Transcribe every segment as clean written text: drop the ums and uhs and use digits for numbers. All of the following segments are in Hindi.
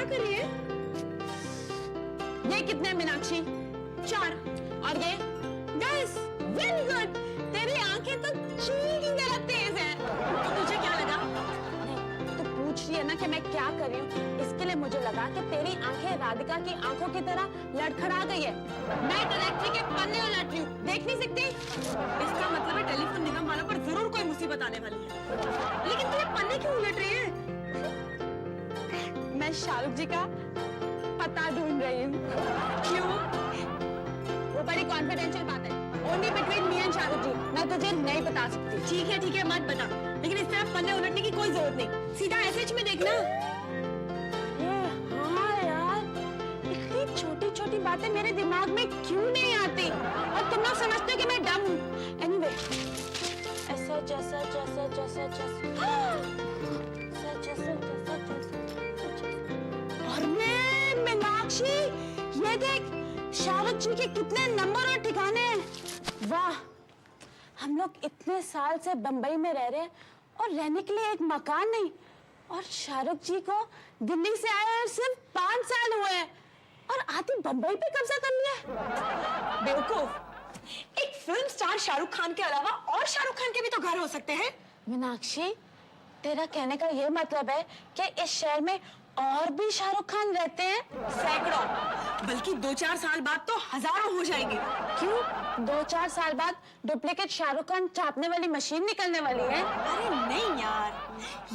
करिए? ये कितने मीनाक्षी? 4। और ये? 10। Very good. तेरी आंखें तो चील की तरह तेज है। तो तुझे क्या लगा? नहीं, तो पूछ रही है ना कि मैं क्या कर रही हूँ, इसके लिए मुझे लगा कि तेरी आंखें राधिका की आंखों की तरह लड़खड़ा गई है। मैं डायरेक्टरी के पन्ने उलट रही हूँ, देख नहीं सकती? इसका मतलब है टेलीफोन निगम वालों पर जरूर कोई मुसीबत आने वाली है। लेकिन तू ये पन्ने क्यों उलट रही है? मैं शाहरुख जी का पता ढूंढ रही हूँ। क्यों? वो बड़ी कॉन्फिडेंशियल बात है, only between me and Shahrukh ji. मैं तुझे नहीं बता सकती। ठीक है, मत बता। लेकिन इस तरह पन्ने उलटने की कोई जरूरत नहीं, सीधा एसएच में देखना। हाँ यार, इतनी छोटी छोटी बातें मेरे दिमाग में क्यों नहीं आती? और तुम लोग समझते हो कि मैं डम हूँ। एनीवे, ऐसा जैसा जैसा जैसा जैसा और मैं मीनाक्षी, ये देख शाहरुख जी के कितने नंबर और ठिकाने हैं। वाह, हम लोग इतने साल से बंबई में रह रहे हैं और रहने के लिए एक मकान नहीं, और शाहरुख जी को दिल्ली से आए हुए सिर्फ 5 साल हुए हैं और आते बंबई पे कब्जा कर लिया। बेवकूफ, एक फिल्म स्टार शाहरुख खान के अलावा और शाहरुख खान के भी तो घर हो सकते हैं। मीनाक्षी, तेरा कहने का ये मतलब है कि इस शहर में और भी शाहरुख खान रहते हैं? सैकड़ों, बल्कि 2-4 साल बाद तो हजारों हो जाएंगे। क्यों? 2-4 साल बाद डुप्लीकेट शाहरुख खान छापने वाली मशीन निकलने वाली है। अरे नहीं यार,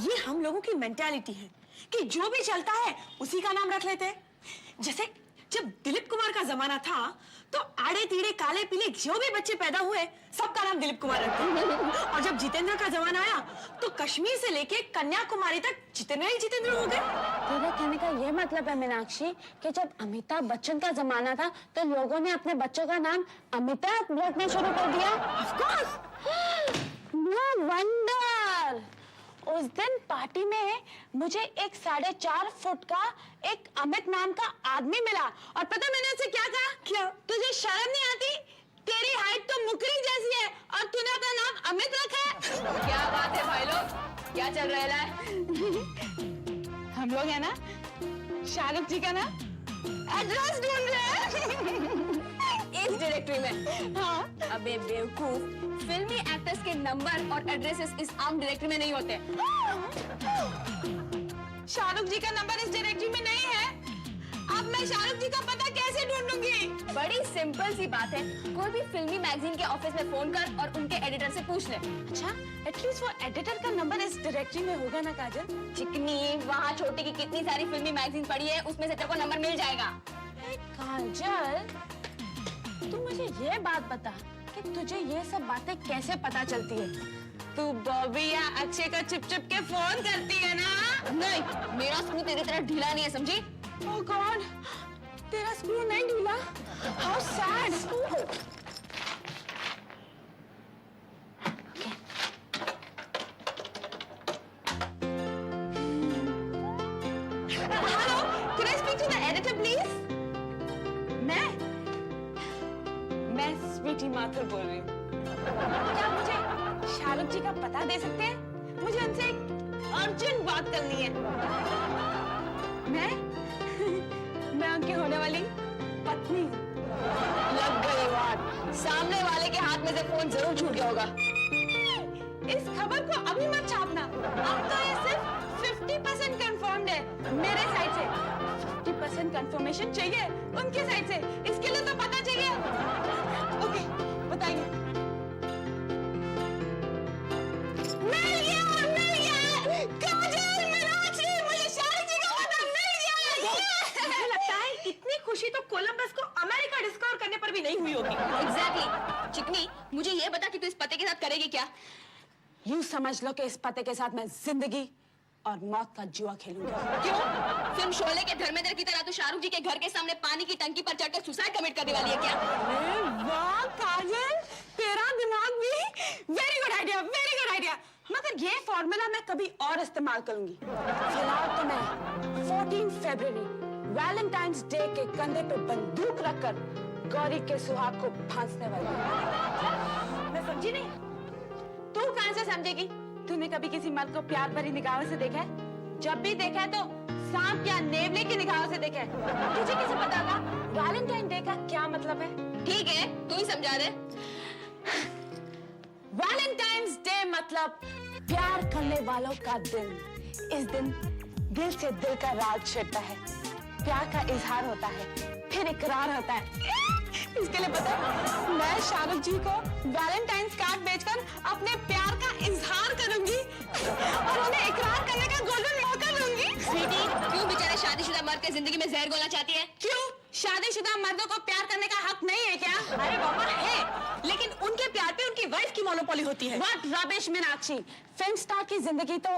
ये हम लोगों की मेंटालिटी है कि जो भी चलता है उसी का नाम रख लेते हैं। जैसे जब दिलीप कुमार का जमाना था तो आड़े तीड़े काले पीले जो भी बच्चे पैदा हुए सबका नाम दिलीप कुमार रखते। और जब जितेंद्र का जमाना आया तो कश्मीर से लेके कन्याकुमारी तक जितेंद्र ही जितेंद्र हो गए। तेरे कहने का ये मतलब है मीनाक्षी कि जब अमिताभ बच्चन का जमाना था तो लोगों ने अपने बच्चों का नाम अमिताभ रखना शुरू कर दिया। Of course, no wonder. उस दिन पार्टी में मुझे एक 4.5 फुट का एक अमित नाम का आदमी मिला और पता मैंने उसे क्या कहा? क्या? तुझे शर्म नहीं आती? तेरी हाइट तो मुकरी जैसी है और तूने अपना नाम अमित रखा है। क्या बात है भाई लोग, क्या चल रहा है? हम लोग है ना शाहरुख जी का ना एड्रेस ढूंढ रहे हैं इस डायरेक्टरी में। हाँ। अबे बेवकूफ, फिल्मी एक्टर्स के नंबर और एड्रेसेस इस आम डायरेक्टरी में नहीं होते। शाहरुख जी का नंबर इस डायरेक्टरी में नहीं है। अब मैं शाहरुख जी का पता कैसे ढूंढूंगी? बड़ी सिंपल सी बात है, कोई भी फिल्मी मैगजीन के ऑफिस में फोन कर और उनके एडिटर से पूछ ले। अच्छा, एटलीस्ट वो एडिटर का नंबर इस डायरेक्टरी में होगा ना काजल? चिकनी, वहाँ छोटी की कितनी सारी फिल्मी मैगजीन पड़ी है, उसमें से तेरे को नंबर मिल जाएगा। काजल, तू मुझे ये बात बता कि तुझे ये सब बातें कैसे पता चलती है? तू बॉबी या अक्षय का चिप चिप के फोन करती है ना? नहीं, मेरा स्क्रू तेरी तरह ढीला नहीं है, समझी? ओह गॉड, तेरा स्क्रू नहीं ढीला? How sad. Hello, can I speak to the editor please? मैं स्वीटी माथुर बोल रही हूँ। क्या मुझे शाहरुख जी का पता दे सकते हैं? मुझे उनसे एक अर्जेंट बात करनी है। मैं उनकी होने वाली पत्नी हूँ। लग गई बात, सामने वाले के हाथ में से फोन जरूर छूट गया होगा। इस खबर को अभी मत छापना, अब तो ये सिर्फ 50% कंफर्म्ड है मेरे साइड से। 50% कंफर्मेशन चाहिए उनके साइड से, इसके लिए तो पता चाहिए। ओके, बताइए। मिल गया। काजल, मीनाक्षी, मुझे शाहरुख जी का पता मिल गया। मुझे लगता है इतनी खुशी तो कोलंबस को अमेरिका डिस्कवर करने पर भी नहीं हुई होगी। एग्जैक्टली। चिकनी, मुझे ये बता कि तू इस पते के साथ करेगी क्या? यूं समझ लो कि इस पते के साथ मैं जिंदगी और मौत का जुआ खेलूंगी। क्यों? फिल्म शोले के धर्मेंद्र की तरह तू शाहरुख जी के घर के सामने पानी की टंकी पर चढ़कर सुसाइड कमिट करने वाली है क्या? वाह काजल, तेरा दिमाग भी very good idea, very good idea. मगर ये फॉर्मूला मैं कभी और इस्तेमाल करूंगी। फिलहाल तो मैं 14 फरवरी वैलेंटाइंस डे के कंधे पे बंदूक रखकर गौरी के सुहाग को फांसने वाली हूं। मैं समझी नहीं? तू कहां से समझेगी? तूने कभी किसी मर्द को प्यार भरी निगाहों से देखा है? जब भी देखा है तो सांप या नेवले की निगाहों से देखे। तुझे कैसे पता होगा वैलेंटाइन डे का क्या मतलब है? ठीक है, तू ही समझा दे। वैलेंटाइंस डे मतलब प्यार करने वालों का दिन। इस दिन दिल से दिल का राज छिड़ता है, प्यार का इजहार होता है, फिर इकरार होता है। इसके लिए पता है, मैं शाहरुख जी को वैलेंटाइंस कार्ड बेचकर अपने प्यार का इजहार करूंगी और उन्हें इकरार करने का गोल्डन मौका दूंगी। स्वीटी, क्यों बेचारे शादीशुदा मर्द के जिंदगी में जहर घोलना चाहती है? क्यों? शादीशुदा मर्दों को प्यार करने का हक नहीं है क्या? अरे बाबा है, लेकिन उनके प्यार पे उनकी वाइफ की मोनोपोली होती है। What rubbish Meenakshi, film star की जिंदगी तो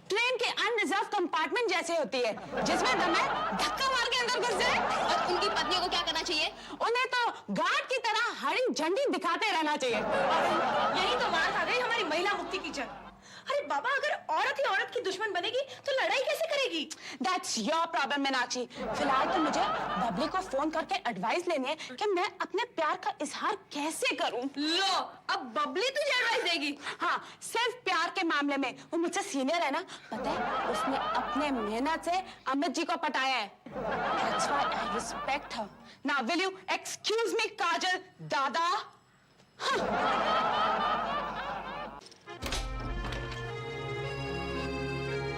ट्रेन के अनरिजर्व कंपार्टमेंट जैसे होती है, जिसमें दम है धक्का मार के अंदर घुस जाए। और उनकी पत्नियों को क्या करना चाहिए? उन्हें तो गार्ड की तरह हरी झंडी दिखाते रहना चाहिए। यही तो मार खा गई हमारी महिला मुक्ति की जंग। अरे बाबा, अगर औरत ही औरत की दुश्मन बनेगी तो लड़ाई कैसे करेगी? That's your problem Meenakshi. फिलहाल तो मुझे बबली को फोन करके एडवाइस लेनी है कि मैं अपने प्यार का इजहार कैसे करूं। लो, अब बबली तुझे एडवाइस देगी? हाँ, सिर्फ प्यार के मामले में वो मुझसे सीनियर है ना। पता है, उसने अपने मेहनत से अमित जी को पटाया है। That's why I respect her. Now will you excuse me, काजल दादा?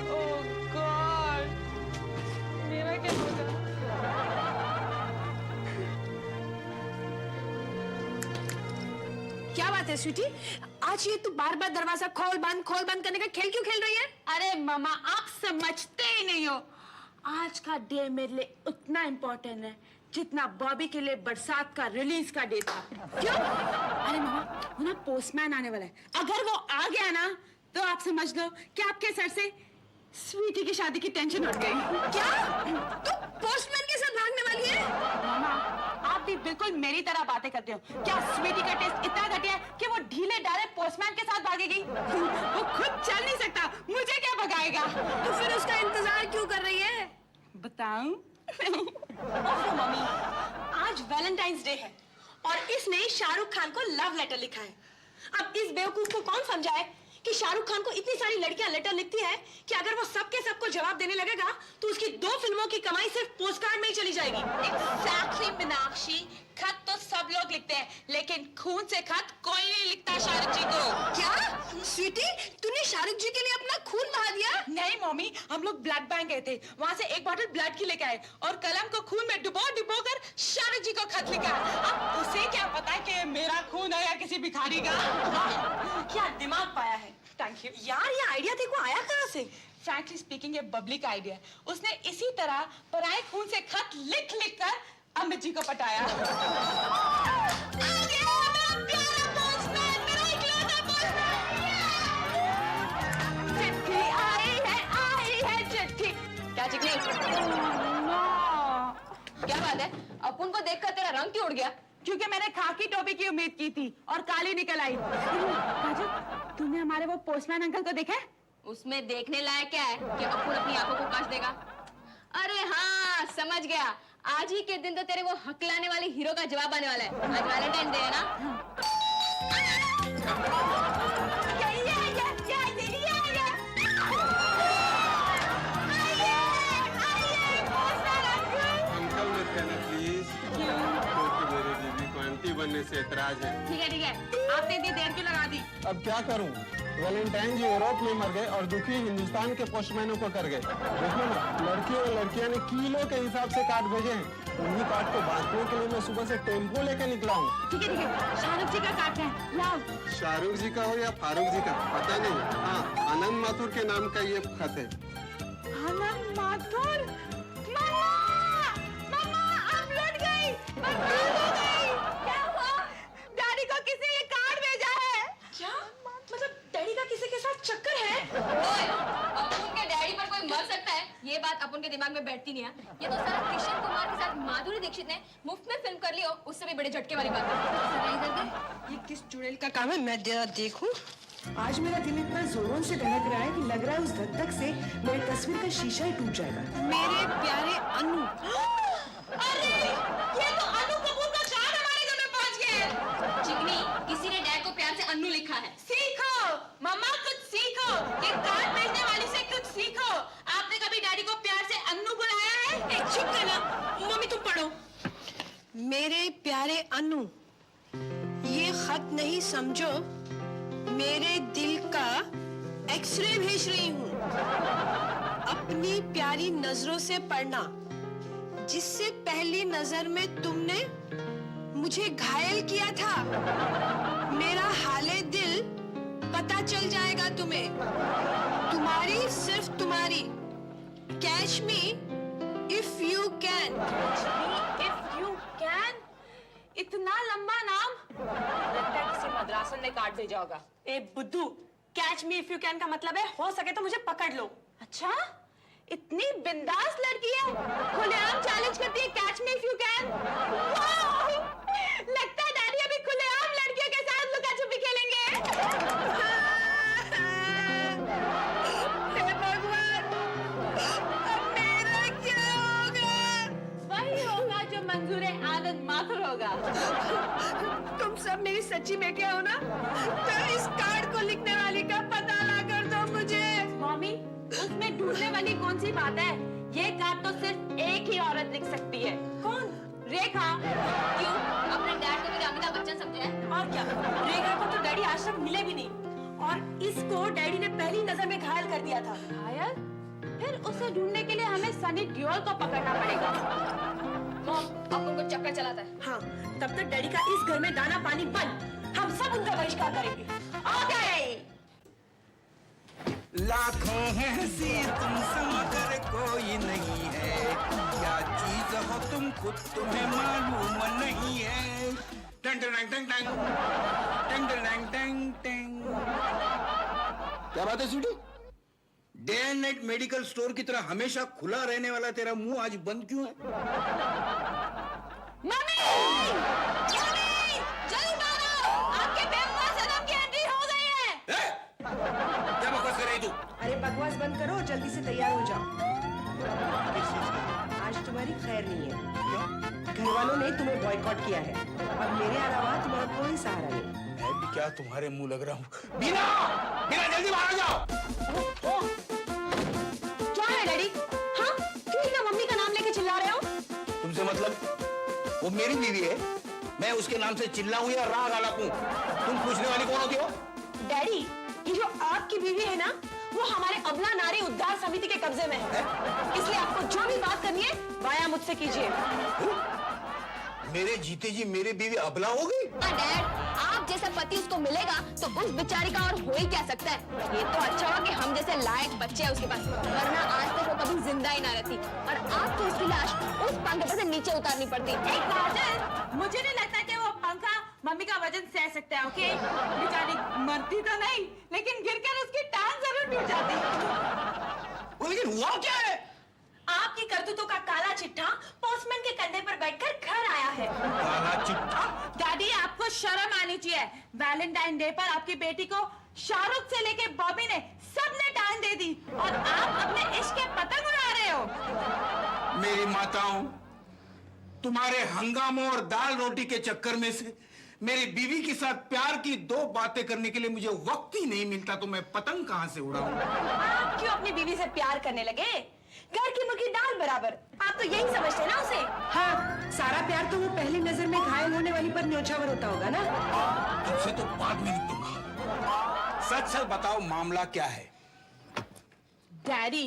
Oh God, मेरा क्या होगा? क्या बात है स्वीटी? आज ये तू बार बार दरवाजा खोल बंद करने का खेल क्यों खेल रही है? अरे मामा, आप समझते ही नहीं हो। आज का डे मेरे लिए उतना इम्पोर्टेंट है जितना बॉबी के लिए बरसात का रिलीज का डे था। क्यों? अरे मामा, वो ना पोस्टमैन आने वाला है। अगर वो आ गया ना तो आप समझ लो कि आपके सर से स्वीटी की शादी की टेंशन उठ गई। क्या? तू पोस्टमैन के साथ भागने वाली है? मामा, आप भी बिल्कुल मेरी तरह बातें करते हो। क्या स्वीटी का टेस्ट इतना घटिया है कि वो ढीले डाले पोस्टमैन के साथ भागेगी? वो खुद चल नहीं सकता, मुझे क्या भगाएगा? तो फिर उसका इंतजार क्यों कर रही है? बताऊं? मम्मी, आज वैलेंटाइंस डे है और इसने शाहरुख खान को लव लेटर लिखा है। अब इस बेवकूफ को कौन समझाए कि शाहरुख खान को इतनी सारी लड़कियां लेटर लिखती है कि अगर वो सबके सबको जवाब देने लगेगा तो उसकी 2 फिल्मों की कमाई सिर्फ पोस्टकार्ड में ही चली जाएगी। Exactly, मीनाक्षी, खत तो सब लोग लिखते हैं, लेकिन खून से खत कोई नहीं लिखता शाहरुख जी को। क्या? स्वीटी, तूने शाहरुख जी के लिए अपना खून बहा दिया? नहीं मम्मी, हम लोग ब्लड बैंक गए थे, वहाँ से एक बॉटल ब्लड की लेके आए और कलम को खून में डुबो कर शाहरुख जी को खत लिखा। अब उसे क्या पता कि मेरा खून है या किसी भिखारी का। क्या दिमाग पाया है। थैंक यू यार, ये आइडिया देखो आया कहाँ से? फ्रैंकली स्पीकिंग, ये बबली का आइडिया है। उसने इसी तरह पराए खून से खत लिख कर अमित जी को पटाया। चिट्ठी आई है चिट्ठी। क्या चिकनी? क्या बात है? अपन को देखकर तेरा रंग क्यों उड़ गया? क्योंकि मैंने खाकी टोपी की उम्मीद की थी और काली निकल आई। काजल, तूने हमारे वो पोस्टमैन अंकल को देखा? उसमें देखने लायक क्या है कि अपन अपनी आंखों को काश देगा? अरे हाँ, समझ गया। आज ही के दिन तो तेरे वो हकलाने वाले हीरो का जवाब आने वाला है। आज वैलेंटाइन डे है ना? अंकल मत कहना प्लीज, क्योंकि मेरी बीवी को आंटी बनने से एतराज है। ठीक है, आपने इतनी देर क्यों लगा दी? अब क्या करूं? वैलेंटाइन जी यूरोप में मर गए और दुखी हिंदुस्तान के पोस्टमैनों को कर गए। देखो ना, लड़की और लड़कियां ने किलो के हिसाब से कार्ड भेजे हैं। उन्हीं कार्ड को बांटने के लिए मैं सुबह से टेम्पो लेकर निकला हूँ। ठीक है, शाहरुख जी का काट है, लाओ। शाहरुख जी का हो या फारूक जी का पता नहीं। हाँ, आनंद माथुर के नाम का ये खत है। आनंद माथुर? मामा, अब लौट गई। क्या हुआ? डैडी को किसी ने कार्ड भेजा है। क्या? मतलब डैडी का किसी के साथ चक्कर है? ओए, अपन के डैडी पर कोई मर सकता है, ये बात अपन के दिमाग में बैठती नहीं है। ये तो सारा किशन कुमार के साथ माधुरी दीक्षित ने मुफ्त में फिल्म कर ली हो, उससे भी बड़े झटके वाली बात है। ये किस चुड़ैल का काम है? मैं जरा देखूं। आज मेरा दिल इतना जोरों से धड़क रहा है कि लग रहा है उस धक से मेरी तस्वीर का शीशा ही टूट जाएगा। मेरे प्यारे अनु। अरे, ये तो अनु कपूर का कार्ड हमारे घर में पहुंच गया है। चिकनी, किसी ने डैड को प्यार से अन्नू लिखा है। सीखो मम्मा, कुछ सीखो। ये कार्ड भेजने वाली से कुछ सीखो। आपने कभी डैडी को प्यार से अन्नू प्यारे अनु, ये खत नहीं समझो, मेरे दिल का एक्सरे भेज रही हूँ। अपनी प्यारी नजरों से पढ़ना, जिससे पहली नजर में तुमने मुझे घायल किया था। मेरा हाले दिल पता चल जाएगा तुम्हें। तुम्हारी, सिर्फ तुम्हारी। Catch me if you can. If you can, इतना लंबा नाम लगता है किसी मद्रासन ने काट भेजा होगा। ए बुद्धू, catch me if you can का मतलब है हो सके तो मुझे पकड़ लो। अच्छा, इतनी बिंदास लड़की है, खुलेआम चैलेंज करती है catch me if you can. लगता है डैडी अभी खुलेआम लड़कियों के साथ लुका छुपी खेलेंगे। हे भगवान, अब मेरा क्या होगा? वही होगा जो मंजूर आनंद माथुर होगा। तुम सब मेरी सच्ची बेटियां हो ना? तो इस कार्ड को लिखने वाली का पता ला कर दो मुझे। मम्मी, उसमें ढूंढने वाली कौन सी बात है? ये कार्ड तो सिर्फ एक ही औरत लिख सकती है। कौन? रेखा। क्यों? अपने डैड को भी अमिताभ बच्चन समझे हैं? और क्या, रेखा को तो डैडी आज तक मिले भी नहीं, और इसको डैडी ने पहली नजर में घायल कर दिया था। घायल? फिर उसे ढूंढने के लिए हमें सनी डियोल को पकड़ना पड़ेगा। मॉम, अब उनको चक्कर चलाता है। हाँ, तब तक डैडी का इस घर में दाना पानी बंद। हम सब उनका बहिष्कार करेंगे। ओके। लाखों हैं हंसी तुमसे मगर कोई नहीं है, क्या चीज हो तुम खुद तुम्हें मालूम नहीं है। टंग टंग टंग टंग टंग टंग टंग टंग। क्या बात है Sweety? Day and night medical store की तरह हमेशा खुला रहने वाला तेरा मुंह आज बंद क्यों है? मम्मी! मम्मी! जल्दी मारो! आपके बेवफा सनम की एंट्री हो गई है। क्या बकवास कर रही तू? अरे बकवास बंद करो और जल्दी से तैयार हो जाओ। आज तुम्हारी खैर नहीं है। क्यों? घर वालों ने तुम्हें बॉयकॉट किया है। अब मेरे अलावा तुम्हारा कोई सहारा नहीं। मैं भी क्या तुम्हारे मुंह लग रहा हूँ? बीना! बीना जल्दी बाहर आ जाओ! क्या है डैडी? हाँ, क्यों इतना मम्मी का नाम लेके चिल्ला रहे हो? तुमसे मतलब? वो मेरी बीवी है, मैं उसके नाम से चिल्लाऊं या राग आलापूं? तुम पूछने वाली कौन होती हो? डैडी, ये जो आपकी बीवी है ना, वो हमारे अबला नारी उद्धार समिति के कब्जे में है। इसलिए आपको जो भी बात करनी है वाया मुझसे कीजिए। मेरे जीते जी मेरी बीवी अबला हो गई? डैड, आप जैसा पति उसको मिलेगा तो उस बेचारी का और हो ही क्या सकता है। ये तो अच्छा हुआ कि हम जैसे लायक बच्चे हैं उसके पास, वरना आज तक वो कभी जिंदा ही ना रहती और आपको उसकी लाश उस पंखे पर से नीचे उतारनी पड़ती। एक काजल, मुझे नहीं लगता कि वो पंखा मम्मी का वजन सह सकता है। ओके, बेचारी मरती तो नहीं, लेकिन गिरकर उसकी टांग जरूर टूट जाती। वो लेकिन हुआ क्या है? आपकी करतूतों का काला चिट्ठा पोस्टमैन के कंधे पर बैठकर घर आया है। काला चिट्ठा? डैडी, आपको शर्म आनी चाहिए। वैलेंटाइन डे पर आपकी बेटी को शाहरुख से लेके बॉबी ने सबने टांग दे दी और आप अपने इश्क के पतंग उड़ा रहे हो। मेरी माताओं, तुम्हारे हंगामों और दाल रोटी के चक्कर में से मेरी बीवी के साथ प्यार की दो बातें करने के लिए मुझे वक्त ही नहीं मिलता, तो मैं पतंग कहां से उड़ाऊं? आप क्यों अपनी बीवी से प्यार करने लगे? घर की मुर्गी दाल बराबर। आप तो यही समझते हैं ना उसे। हाँ, सारा प्यार तो वो पहली नजर में घायल होने वाली पर न्योछावर होता होगा ना। तुमसे तो बाद में निपटूंगा। सच सच बताओ, मामला क्या है? डैडी,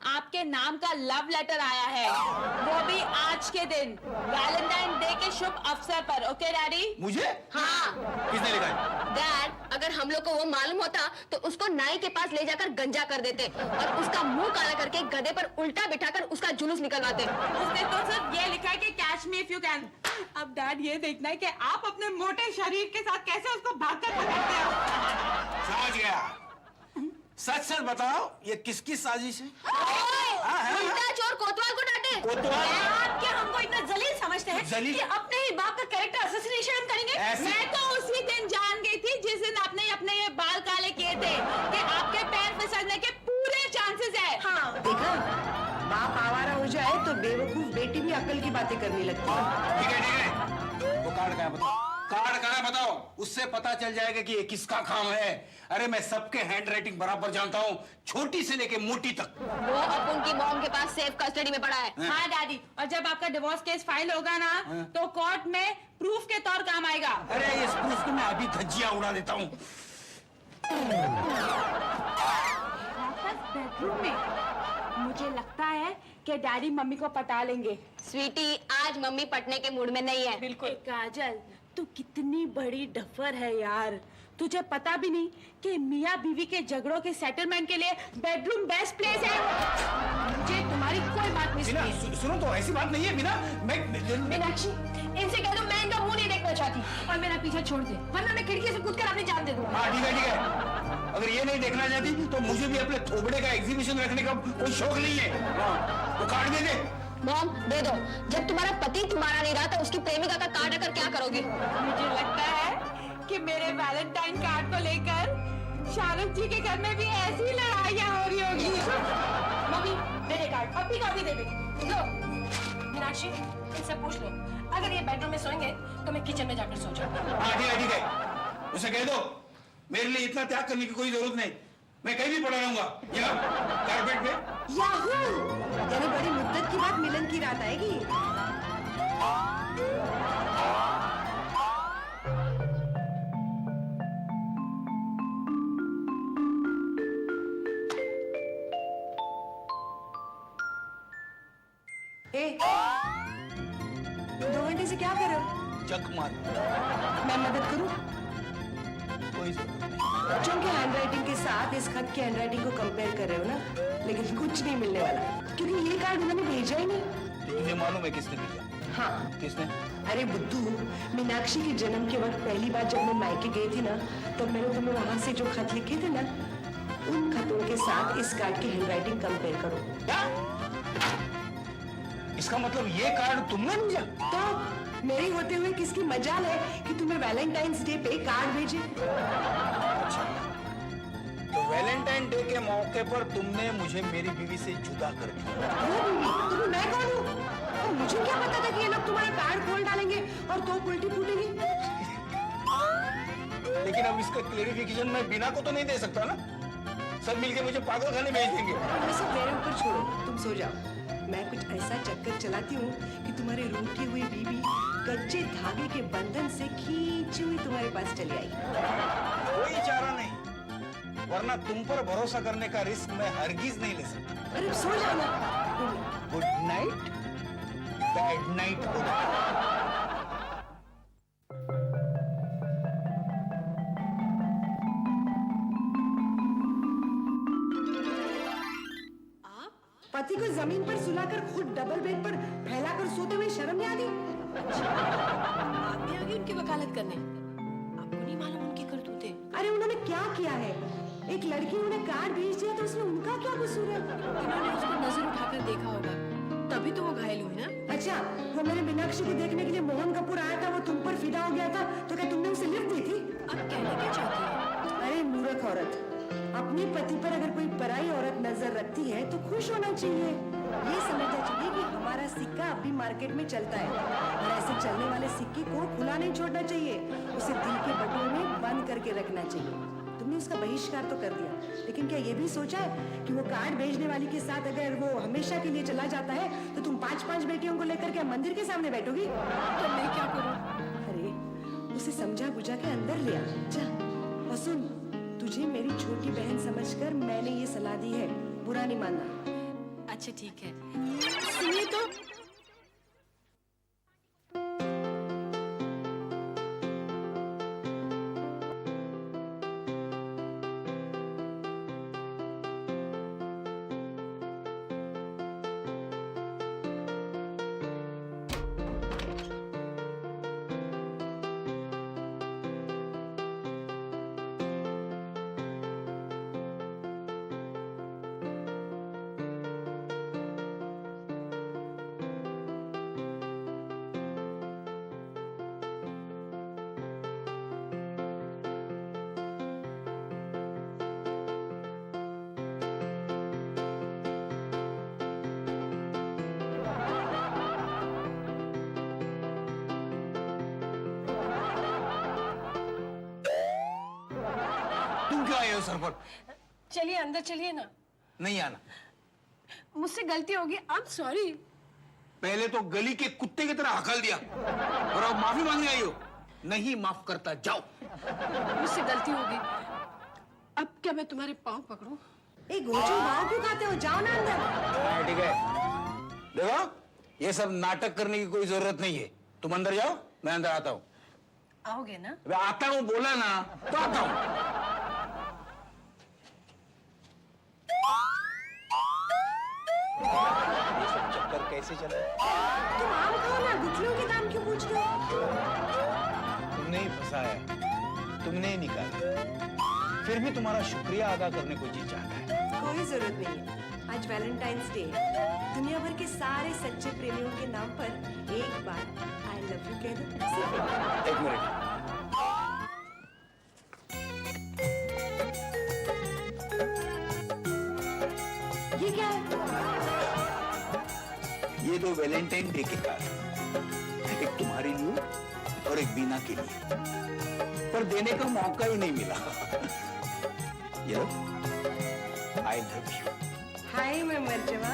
आपके नाम का लव लेटर आया है, वो भी आज के दिन वैलेंटाइन डे के शुभ अवसर पर। Okay daddy? मुझे? हाँ किसने लिखा है? डैड, अगर हम लोग को वो मालूम होता तो उसको नाई के पास ले जाकर गंजा कर देते और उसका मुंह काला करके गधे पर उल्टा बिठाकर उसका जुलूस निकलवाते। उसने तो सिर्फ ये लिखा है कि catch me if you can. अब डैड, ये देखना है कि आप अपने मोटे शरीर के साथ कैसे उसको भागकर पकड़ते हो। समझ गया। सच सच बताओ, ये किसकी साजिश है? उल्टा चोर कोतवाल को डांटे। कोतवाल? आप क्या हमको इतना जलील समझते हैं जलील? कि अपने ही बाप का कैरेक्टर असैसिनेशन हम करेंगे? मैं तो उसी दिन जान गई थी जिस दिन आपने अपने ये बाल काले किए थे कि आपके पैर फिसलने के पूरे चांसेस है। हाँ, देखा, बाप आवारा हो जाए तो बेवकूफ बेटी भी अकल की बातें करने लगती है। ठीक है, वो कार्ड क्या है बताओ? कार्ड कहाँ बताओ, उससे पता चल जाएगा कि ये किसका काम है। अरे मैं सबके हैंड राइटिंग बराबर जानता हूँ, छोटी से लेके मोटी तक। वो अब उनकी मॉम के पास सेफ कस्टडी में पड़ा है। हाँ डैडी, और जब आपका डिवोर्स केस फाइल होगा ना तो कोर्ट में प्रूफ के तौर काम आएगा। अरे इस प्रूफ को मैं अभी धज्जियां उड़ा देता हूँ। बेडरूम में मुझे लगता है कि डैडी मम्मी को पटा लेंगे। स्वीटी, आज मम्मी पटने के मूड में नहीं है। बिल्कुल। काजल, तू कितनी बड़ी डफर है यार। तुझे पता भी नहीं कि मियाँ बीवी के झगड़ों के सेटलमेंट के लिए बेडरूम बेस्ट प्लेस है। मुझे तुम्हारी कोई बात नहीं मीना, सुनी। सुनो तो, ऐसी बात नहीं है मीना। मीनाक्षी, इनसे कह दो मैं इनका मुंह नहीं देखना चाहती और मेरा पीछा छोड़ दे, वरना मैं खिड़की से कूदकर अपनी जान दे दूंगा। हाँ ठीक है, ठीक है। अगर ये नहीं देखना चाहती तो मुझे भी अपने थोबड़े का एग्जीबिशन रखने का कोई शौक नहीं है। हाँ, तो कार्ड दे दे। मॉम, दे दो। जब तुम्हारा पति तुम्हारा नहीं रहा तो उसकी प्रेमिका का कार्ड रखकर क्या करोगी? मुझे लगता है कि मेरे वैलेंटाइन कार्ड को लेकर शाहरुख जी के घर में भी ऐसी लड़ाइयाँ हो रही होगी। मम्मी दे दे कार्ड, अभी का अभी दे दे। लो मीनाक्षी, इनसे पूछ लो, अगर ये बेडरूम में सोएंगे तो मैं किचन में जाकर सो जाऊँ। हाँ ठीक है, ठीक है। उसे कह दो मेरे लिए इतना त्याग करने की कोई जरूरत नहीं, मैं कहीं भी पड़ा रहूंगा, यहाँ कारपेट पे। याहू! यानी बड़ी मुद्दत की बाद मिलन की रात आएगी। ए, 2 घंटे से क्या कर रहे हो? चक मार। मैं मदद करूं? कोई जरूरत नहीं। बच्चों के हैंडराइटिंग के साथ इस खत की हैंडराइटिंग को कंपेयर कर रहे हो ना, लेकिन कुछ नहीं मिलने वाला, क्योंकि ये कार्ड उन्होंने भेजा ही नहीं। तो तुझे मालूम है किसने भेजा? हाँ। किसने? अरे बुद्धू, मीनाक्षी के जन्म के वक्त पहली बार जब मैं मायके गई थी ना, तब मैंने तुम्हें वहां से जो खत लिखे थे ना, उन खतों के साथ इस कार्ड की हैंडराइटिंग कंपेयर करो। क्या? इसका मतलब ये कार्ड तुमने भेजा? तो मेरी होते हुए किसकी मजाल है कि तुम्हें वैलेंटाइंस डे पे कार्ड भेजे? अच्छा, तो वैलेंटाइन डे के मौके पर तुमने मुझे मेरी बीवी से जुदा कर दिया। वो बीवी, तुम्हें मैं कौन हूँ? और मुझे क्या पता था कि ये लोग तुम्हारा कार्ड खोल डालेंगे और तो उल्टी फूटेगी। लेकिन अब इसका क्लेरिफिकेशन मैं बिना को तो नहीं दे सकता ना, सब मिलके मुझे पागल खाने भेज देंगे। ये सब मेरे ऊपर छोड़ो, तुम सो जाओ। मैं कुछ ऐसा चक्कर चलाती हूँ कि तुम्हारी रूठी हुई बीवी कच्चे धागे के बंधन से खींची हुई तुम्हारे पास चली आई। कोई चारा नहीं, वरना तुम पर भरोसा करने का रिस्क मैं हरगिज नहीं ले सकता। अरे सो जाओ ना। Good night, bad night. पति को जमीन पर सुलाकर खुद डबल बेड पर फैलाकर सोते हुए शर्म नहीं आती? आप भी आ गए उनकी वकालत करने? आपको नहीं मालूम उनकी करतूतें? अरे उन्होंने क्या किया है? एक लड़की उन्हें कार्ड भेज दिया तो उसमें उनका क्या कसूर है? इन्होंने उसको नजर उठाकर देखा होगा, तभी तो वो घायल हुई ना। अच्छा, वो मेरे मीनाक्षी को देखने के लिए मोहन कपूर आया था, वो तुम पर फिदा हो गया था, तो क्या तुमने उसे लिफ्ट दी थी? अब कहना क्या चाहती है? अरे मूर्ख औरत, अपने पति पर अगर कोई पराई औरत नजर रखती है तो खुश होना चाहिए। ये समझना चाहिए कि हमारा सिक्का अब भी मार्केट में चलता है और ऐसे चलने वाले सिक्के को खुला नहीं छोड़ना चाहिए, उसे दिल के बटुए में बंद करके रखना चाहिए। तुमने उसका बहिष्कार तो कर दिया, लेकिन क्या ये भी सोचा है कि वो कार्ड भेजने वाली के साथ अगर वो हमेशा के लिए चला जाता है तो तुम 5-5 बेटियों को लेकर क्या मंदिर के सामने बैठोगी? तो मैं क्या करूं? अरे उसे समझा बुझा के अंदर ले आ जा। और सुन, तुझे मेरी छोटी बहन समझकर मैंने ये सलाह दी है, बुरा नहीं मानना। अच्छा ठीक है, सुनिए तो। क्यों आए हो सर पर? चलिए अंदर चलिए ना। नहीं आना। मुझसे गलती होगी, आई एम सॉरी। पहले तो गली के कुत्ते की तरह हकल दिया और अब माफी मांगने आई हो। नहीं माफ करता, जाओ। मुझसे गलती होगी। अब क्या मैं तुम्हारे पाँव पकड़ूं? ए गोचू बाहर क्यों खाते हो? जाओ ना अंदर। ठीक है, देखो ये सब नाटक करने की कोई जरूरत नहीं है। तुम अंदर जाओ, मैं अंदर आता हूँ। आओगे ना? अबे आता हूँ बोला ना, तो आता हूँ। ये सब चक्कर कैसे चला? तुम आम खाओ ना, गुठलियों के दाम क्यों पूछ रहे हो? तुमने ही फंसाया, तुमने ही निकाला, फिर भी तुम्हारा शुक्रिया अदा करने को जी चाहता है। कोई जरूरत नहीं है। आज वैलेंटाइंस डे है। दुनिया भर के सारे सच्चे प्रेमियों के नाम पर एक बार आई लव यू कह दो। सिर्फ एक बार। एक मिनट, ये क्या है? ये दो वैलेंटाइन डे के कार्ड, एक तुम्हारे लिए और एक बीना के लिए, पर देने का मौका ही नहीं मिला। ये लो, आई लव यू। हाय मैं मर जावा।